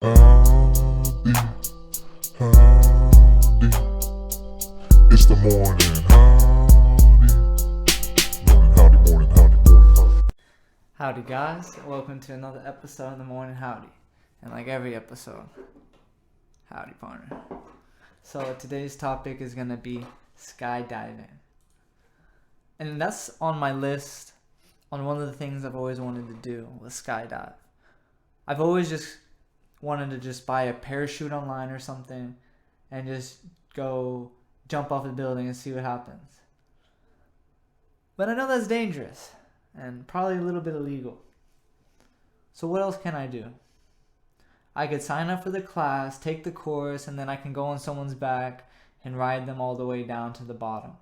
Howdy, howdy, it's the morning howdy, morning howdy. Howdy guys, welcome to another episode of the Morning Howdy. And like every episode, howdy partner. So today's topic is going to be skydiving. And that's on my list on one of the things I've always wanted to do was skydive. I've always just wanted to just buy a parachute online or something and just go jump off the building and see what happens. But I know that's dangerous and probably a little bit illegal. So what else can I do? I could sign up for the class, take the course, and then I can go on someone's back and ride them all the way down to the bottom.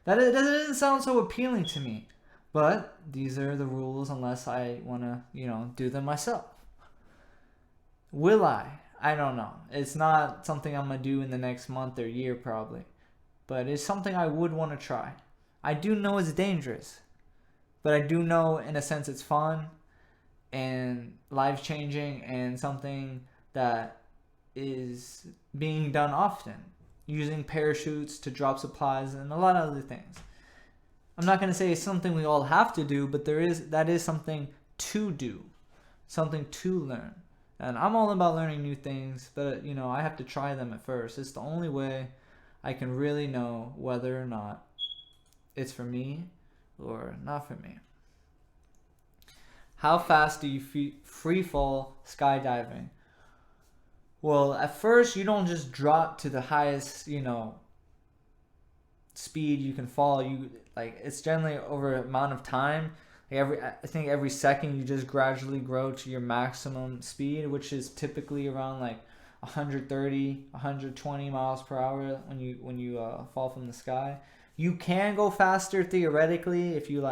That doesn't sound so appealing to me, but these are the rules unless I want to, do them myself. Will I? I don't know. It's not something I'm going to do in the next month or year probably, but it's something I would want to try. I do know it's dangerous, but I do know in a sense it's fun and life-changing and something that is being done often, using parachutes to drop supplies and a lot of other things. I'm not going to say it's something we all have to do, but that is something to do, something to learn. And I'm all about learning new things, but I have to try them at first. It's the only way I can really know whether or not it's for me or not for me. How fast do you free fall skydiving? Well, at first you don't just drop to the highest, speed you can fall. It's generally over an amount of time. I think every second you just gradually grow to your maximum speed, which is typically around 130, 120 miles per hour when you fall from the sky. You can go faster theoretically if you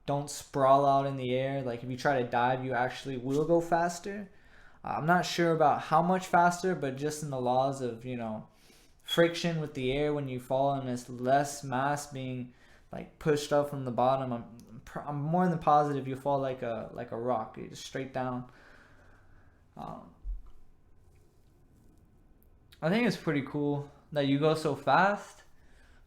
don't sprawl out in the air. Like if you try to dive, you actually will go faster. I'm not sure about how much faster, but just in the laws of friction with the air when you fall, and it's less mass being pushed up from the bottom. I'm more than positive you fall like a rock, you just straight down. I think it's pretty cool that you go so fast,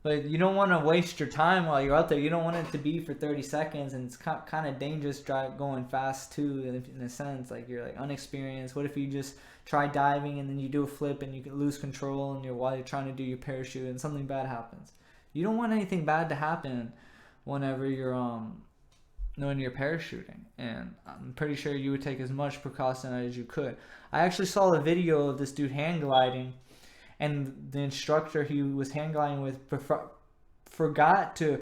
but you don't want to waste your time while you're out there. You don't want it to be for 30 seconds, and it's kind of dangerous going fast too, in a sense. Like you're unexperienced. What if you just try diving and then you do a flip and you can lose control while you're trying to do your parachute and something bad happens? You don't want anything bad to happen whenever you're when you're parachuting, and I'm pretty sure you would take as much precaution as you could. I actually saw a video of this dude hang gliding, and the instructor he was hang gliding with forgot to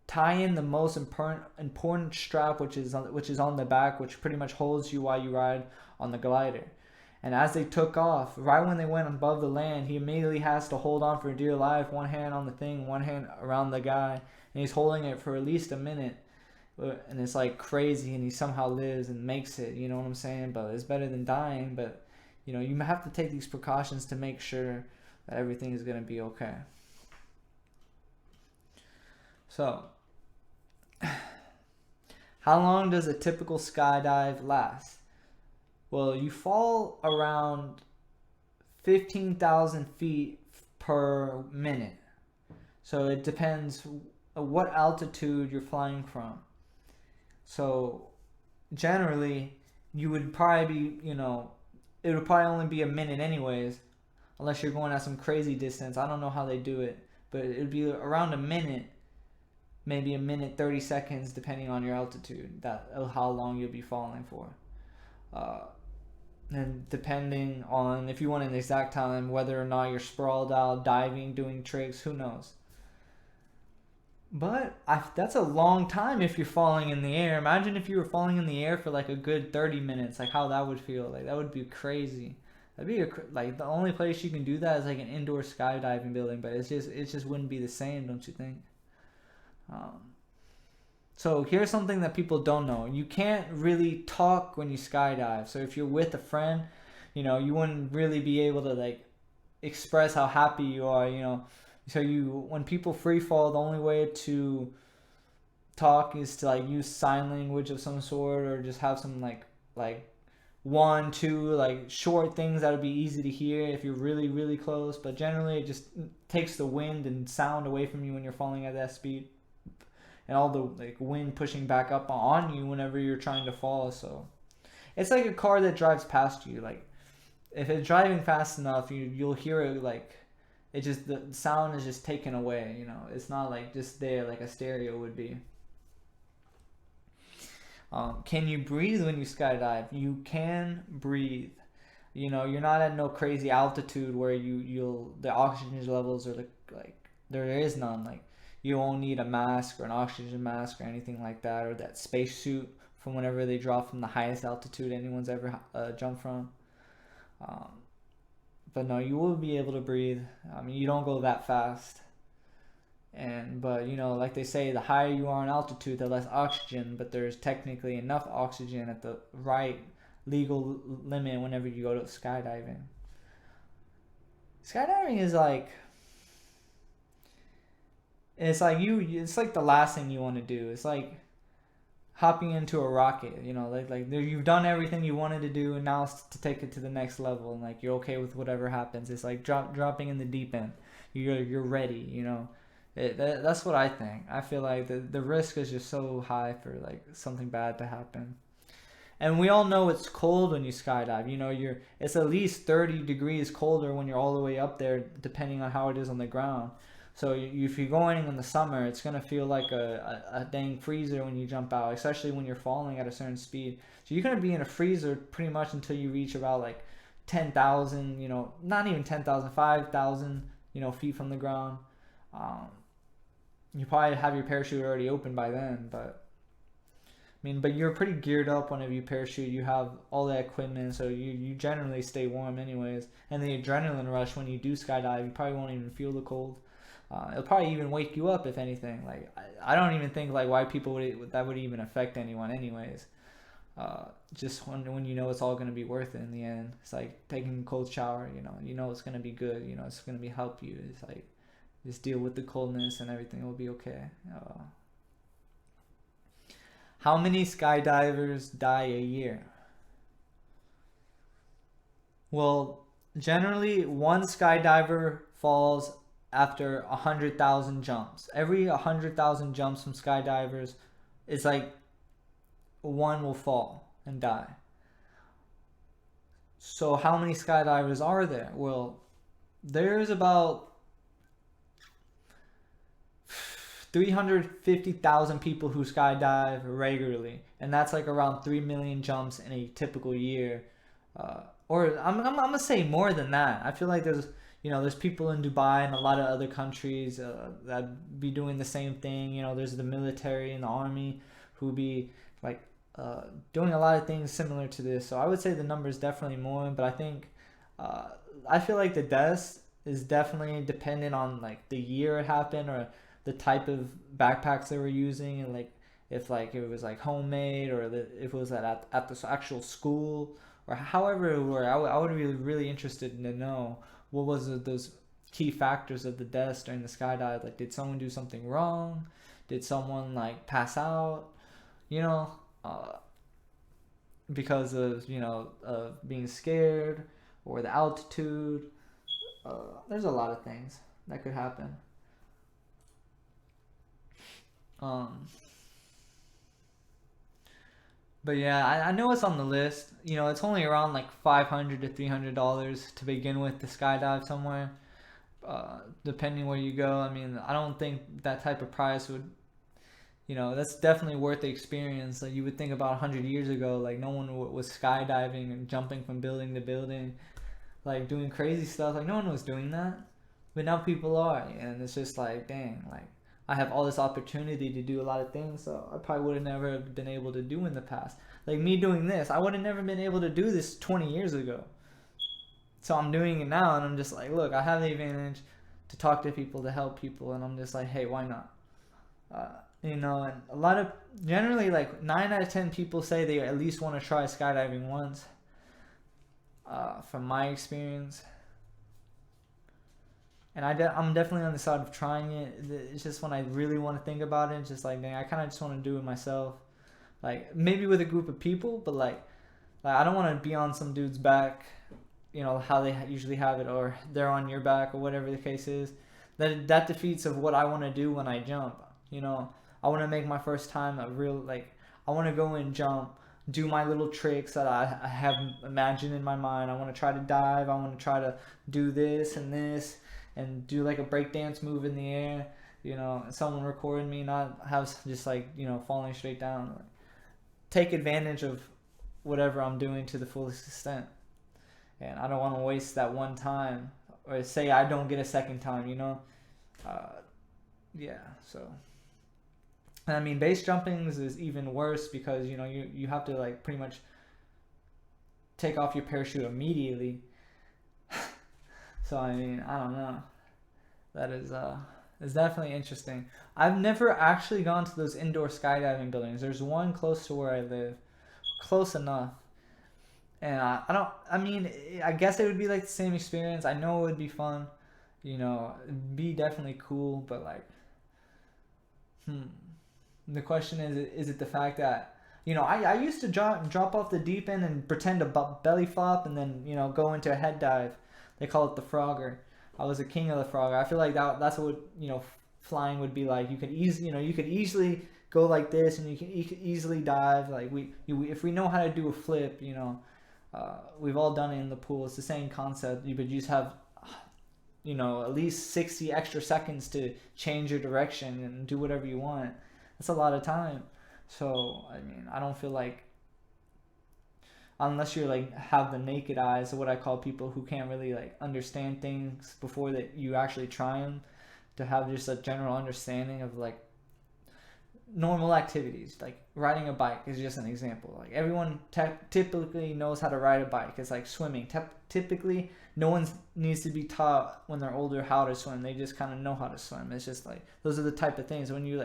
tie in the most important strap, which is on the back, which pretty much holds you while you ride on the glider. And as they took off, right when they went above the land, he immediately has to hold on for dear life, one hand on the thing, one hand around the guy, and he's holding it for at least a minute. And it's crazy, and he somehow lives and makes it, you know what I'm saying? But it's better than dying, but you have to take these precautions to make sure that everything is going to be okay. So, how long does a typical skydive last? Well, you fall around 15,000 feet per minute. So it depends what altitude you're flying from. So generally, you would probably be, it would probably only be a minute anyways, unless you're going at some crazy distance. I don't know how they do it, but it would be around a minute, maybe a minute 30 seconds, depending on your altitude, how long you'll be falling for. And depending on if you want an exact time, whether or not you're sprawled out, diving, doing tricks, who knows. But that's a long time if you're falling in the air. Imagine if you were falling in the air for a good 30 minutes, how that would feel. That would be crazy. That'd be the only place you can do that is an indoor skydiving building, but it just wouldn't be the same, don't you think? So here's something that people don't know. You can't really talk when you skydive. So if you're with a friend, you wouldn't really be able to express how happy you are, So when people free fall, the only way to talk is to use sign language of some sort, or just have some like one, two, like short things that would be easy to hear if you're really, really close. But generally, it just takes the wind and sound away from you when you're falling at that speed, and all the like wind pushing back up on you whenever you're trying to fall. So it's like a car that drives past you. Like if it's driving fast enough, you'll hear it like it just the sound is just taken away. It's not like just there like a stereo would be. Can you breathe when you skydive? You can breathe. You're not at no crazy altitude where you'll the oxygen levels are like there is none. Like you won't need a mask or an oxygen mask or anything like that, or that space suit from whenever they drop from the highest altitude anyone's ever jumped from. But no, you will be able to breathe. I mean, you don't go that fast. But like they say, the higher you are in altitude, the less oxygen, but there's technically enough oxygen at the right legal limit whenever you go to skydiving. Skydiving is like it's like the last thing you want to do. It's like hopping into a rocket, like you've done everything you wanted to do, and now it's to take it to the next level, and like you're okay with whatever happens. It's like dropping in the deep end. You're ready, That's what I think. I feel like the risk is just so high for like something bad to happen. And we all know it's cold when you skydive. It's at least 30 degrees colder when you're all the way up there, depending on how it is on the ground. So if you're going in the summer, it's gonna feel like a dang freezer when you jump out, especially when you're falling at a certain speed. So you're gonna be in a freezer pretty much until you reach about like 10,000, not even 10,000, 5,000, feet from the ground. You probably have your parachute already open by then, but you're pretty geared up whenever you parachute. You have all that equipment, so you generally stay warm anyways. And the adrenaline rush when you do skydive, you probably won't even feel the cold. It'll probably even wake you up if anything. Like I don't even think like why people would even affect anyone anyways. Just when it's all gonna be worth it in the end. It's like taking a cold shower. It's gonna be good. It's gonna be help you. It's like just deal with the coldness and everything will be okay. How many skydivers die a year? Well, generally one skydiver falls after 100,000 jumps. Every 100,000 jumps from skydivers, it's like one will fall and die. So how many skydivers are there? Well, there's about 350,000 people who skydive regularly, and that's like around 3 million jumps in a typical year. Or I'm gonna say more than that. I feel like there's people in Dubai and a lot of other countries that be doing the same thing. There's the military and the army who be like doing a lot of things similar to this. So I would say the number is definitely more, but I feel like the deaths is definitely dependent on like the year it happened or the type of backpacks they were using, and like if like it was like homemade or if it was at the actual school or however it were. I would be really interested to know what was those key factors of the deaths during the skydive. Like, did someone do something wrong? Did someone like pass out? Because of being scared or the altitude. There's a lot of things that could happen. But yeah, I know it's on the list. It's only around like $500 to $300 to begin with to skydive somewhere. Depending where you go. I don't think that type of price would, that's definitely worth the experience. Like you would think about 100 years ago, like no one was skydiving and jumping from building to building, like doing crazy stuff. Like no one was doing that, but now people are, and it's just like, dang, like I have all this opportunity to do a lot of things, so I probably would have never been able to do in the past. Like me doing this, I would have never been able to do this 20 years ago. So I'm doing it now, and I'm just like, look, I have the advantage to talk to people, to help people, and I'm just like, hey, why not? And a lot of, generally like 9 out of 10 people say they at least want to try skydiving once. From my experience. And I'm definitely on the side of trying it. It's just when I really want to think about it, it's just like, dang, I kind of just want to do it myself. Like, maybe with a group of people, but like, Like, I don't want to be on some dude's back, how they usually have it, or they're on your back, or whatever the case is. That defeats of what I want to do when I jump. I want to make my first time a real, like, I want to go and jump, do my little tricks that I have imagined in my mind. I want to try to dive. I want to try to do this and do like a breakdance move in the air. And someone recording me, not have just like falling straight down. Like, take advantage of whatever I'm doing to the fullest extent. And I don't want to waste that one time, or say I don't get a second time. Yeah. So. And I mean, base jumping is even worse because you have to like pretty much take off your parachute immediately. So I mean, I don't know. That is definitely interesting. I've never actually gone to those indoor skydiving buildings. There's one close to where I live, close enough. And I guess it would be like the same experience. I know it would be fun, it'd be definitely cool, but like, the question is it the fact that, I used to drop off the deep end and pretend to belly flop and then, go into a head dive. They call it the frogger. I was a king of the frogger. I feel like that's what, flying would be like. You could easily go like this, and you can easily dive. Like if we know how to do a flip, we've all done it in the pool. It's the same concept. You just have, at least 60 extra seconds to change your direction and do whatever you want. That's a lot of time. So I mean, I don't feel like, unless you're like have the naked eyes, or what I call people who can't really like understand things before that you actually try them, to have just a general understanding of like normal activities. Like riding a bike is just an example. Like everyone typically knows how to ride a bike. It's like swimming. Typically no one needs to be taught when they're older how to swim. They just kind of know how to swim. It's just like those are the type of things when you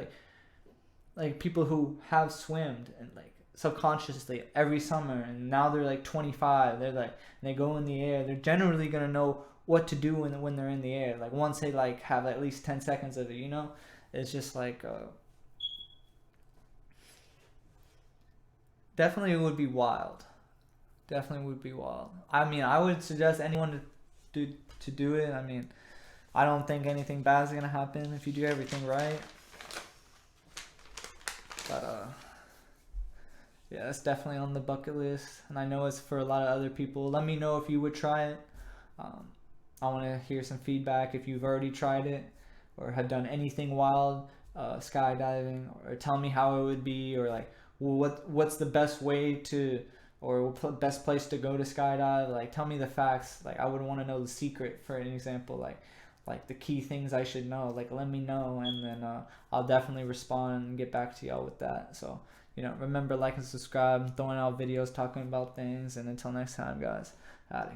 like people who have swimmed and like subconsciously every summer, and now they're like 25, they're like, they go in the air, they're generally going to know what to do when they're in the air. Like once they like have at least 10 seconds of it, it's just like definitely would be wild. Definitely would be wild. I mean, I would suggest anyone to do it. I mean, I don't think anything bad is going to happen if you do everything right. But yeah, it's definitely on the bucket list, and I know it's for a lot of other people. Let me know if you would try it. I want to hear some feedback if you've already tried it or have done anything wild skydiving, or tell me how it would be, or like what's the best way to, or best place to go to skydive. Like tell me the facts. Like I would want to know the secret, for an example, like the key things I should know. Like let me know, and then I'll definitely respond and get back to y'all with that. So remember, like and subscribe. I'm throwing out videos talking about things, and until next time, guys, howdy.